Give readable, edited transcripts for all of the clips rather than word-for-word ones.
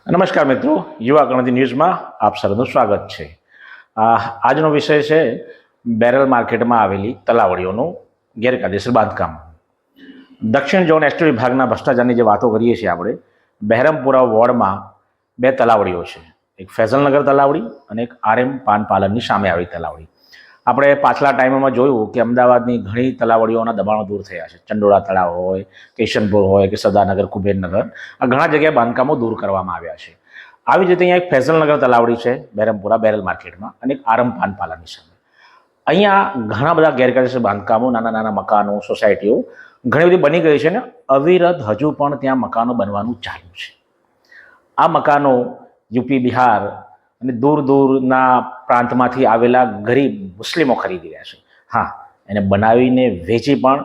નમસ્કાર મિત્રો, યુવા ગણતિ ન્યૂઝમાં આપ સૌનું સ્વાગત છે। આજનો વિષય છે બેરલ માર્કેટમાં આવેલી તલાવડીઓનું ગેરકાયદેસર બાંધકામ। દક્ષિણ ઝોન એસટી વિભાગના ભ્રષ્ટાચારની જે વાતો કરીએ છીએ આપણે, બહેરમપુરા વોર્ડમાં બે તલાવડીઓ છે, એક ફેઝલનગર તલાવડી અને એક RM પાન પાર્લરની સામે આવી તલાવડી। આપણે પાછલા ટાઈમમાં જોયું કે અમદાવાદની ઘણી તલાવડીઓના દબાણો દૂર થયા છે। ચંડોળા તળાવ હોય, કિશનપુર હોય કે સદાનગર, કુબેરનગર, આ ઘણા જગ્યાએ બાંધકામો દૂર કરવામાં આવ્યા છે। આવી જ રીતે અહીંયા એક ફેઝલનગર તલાવડી છે બહેરમપુરા બેરલ માર્કેટમાં, અને એક RM પાન પાર્લરની સામે। અહીંયા ઘણા બધા ગેરકાયદેસર બાંધકામો, નાના નાના મકાનો, સોસાયટીઓ ઘણી બધી બની ગઈ છે ને અવિરત હજુ પણ ત્યાં મકાનો બનવાનું ચાલુ છે। આ મકાનો યુપી, બિહાર અને દૂર દૂરના પ્રાંતમાંથી આવેલા ગરીબ મુસ્લિમો ખરીદી રહ્યા છે। હા, એને બનાવીને વેચી પણ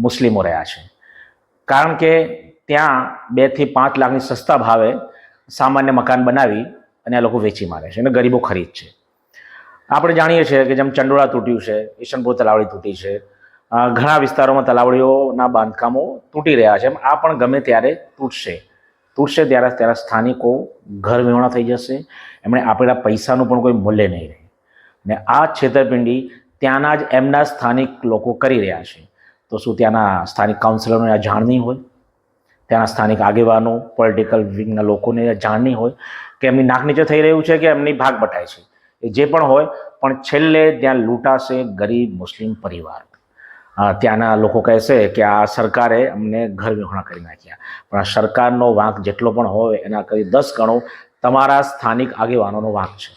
મુસ્લિમો રહ્યા છે, કારણ કે ત્યાં 2 થી 5 લાખની સસ્તા ભાવે સામાન્ય મકાન બનાવી અને આ લોકો વેચી મારે છે અને ગરીબો ખરીદ છે। આપણે જાણીએ છીએ કે જેમ ચંડોળા તૂટ્યું છે, કિશનપુર તલાવડી તૂટી છે, ઘણા વિસ્તારોમાં તલાવડીઓના બાંધકામો તૂટી રહ્યા છે। આ પણ ગમે ત્યારે તૂટશે ત્યારે સ્થાનિકો ઘર વિહોણા થઈ જશે, એમણે આપેલા પૈસાનું પણ કોઈ મૂલ્ય નહીં રહે, ને આ છેતરપિંડી ત્યાંના જ એમના સ્થાનિક લોકો કરી રહ્યા છે। તો શું ત્યાંના સ્થાનિક કાઉન્સિલરોને આ જાણ નહીં હોય? ત્યાંના સ્થાનિક આગેવાનો, પોલિટિકલ વિંગના લોકોને જાણ નહીં હોય કે એમની નાક નીચે થઈ રહ્યું છે કે એમની ભાગ બટાય છે? એ જે પણ હોય, પણ છેલ્લે ત્યાં લૂંટાશે ગરીબ મુસ્લિમ પરિવાર। ત્યાંના લોકો કહેશે કે આ સરકારે અમને ઘર વિહોણા કરી નાખ્યા, પણ આ સરકારનો વાંક જેટલો પણ હોય એના કરી 10 ગણો તમારા સ્થાનિક આગેવાનોનો વાંક છે।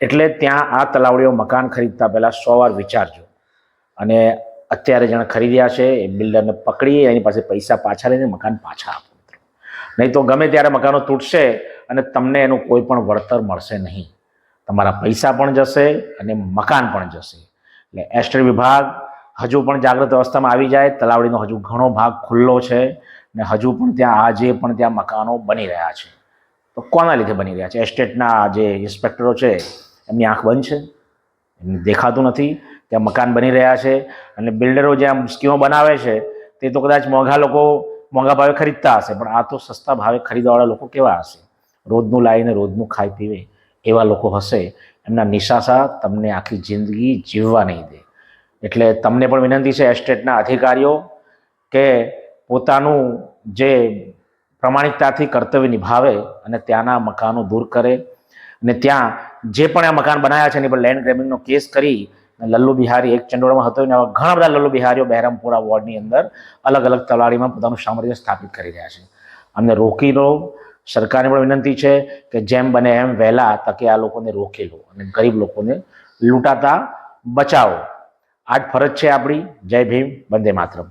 એટલે ત્યાં આ તલાવડીઓ મકાન ખરીદતા પહેલાં 100 વાર વિચારજો, અને અત્યારે જેણે ખરીદ્યા છે એ બિલ્ડરને પકડી એની પાસે પૈસા પાછા લઈને મકાન પાછા આપો, નહીં તો ગમે ત્યારે મકાનો તૂટશે અને તમને એનું કોઈ પણ વળતર મળશે નહીં। તમારા પૈસા પણ જશે અને મકાન પણ જશે। એટલે એસટી વિભાગ હજુ પણ જાગૃત અવસ્થામાં આવી જાય। તલાવડીનો હજુ ઘણો ભાગ ખુલ્લો છે ને હજુ પણ ત્યાં આજે પણ ત્યાં મકાનો બની રહ્યા છે। તો કોના લીધે બની રહ્યા છે? એસ્ટેટના જે ઇન્સ્પેક્ટરો છે એમની આંખ બંધ છે? એમને દેખાતું નથી કે મકાન બની રહ્યા છે? અને બિલ્ડરો જે આ સ્કીમો બનાવે છે તે તો કદાચ મોંઘા ભાવે ખરીદતા હશે, પણ આ તો સસ્તા ભાવે ખરીદવાવાળા લોકો કેવા હશે? રોજનું લાવીને રોજનું ખાઈ પીવે એવા લોકો હશે। એમના નિશાસા તમને આખી જિંદગી જીવવા નહીં દે। એટલે તમને પણ વિનંતી છે એસ્ટેટના અધિકારીઓ કે પોતાનું જે પ્રમાણિકતાથી કર્તવ્ય નિભાવે અને ત્યાંના મકાનો દૂર કરે, અને ત્યાં જે પણ આ મકાન બનાવ્યા છે એની પર લેન્ડ ગ્રેબિંગનો કેસ કરી લલ્લુ બિહારી એક ચંડોળામાં હતો, અને ઘણા બધા લલ્લુ બિહારીઓ બહેરમપુરા વોર્ડની અંદર અલગ અલગ તલાવડીમાં પોતાનું સામ્રાજ્ય સ્થાપિત કરી રહ્યા છે। અમને રોકી લો। સરકારને પણ વિનંતી છે કે જેમ બને એમ વહેલા તકે આ લોકોને રોકી લો અને ગરીબ લોકોને લૂંટાતા બચાવો। આ જ ફરજ છે આપણી। જય ભીમ, વંદે માતરમ।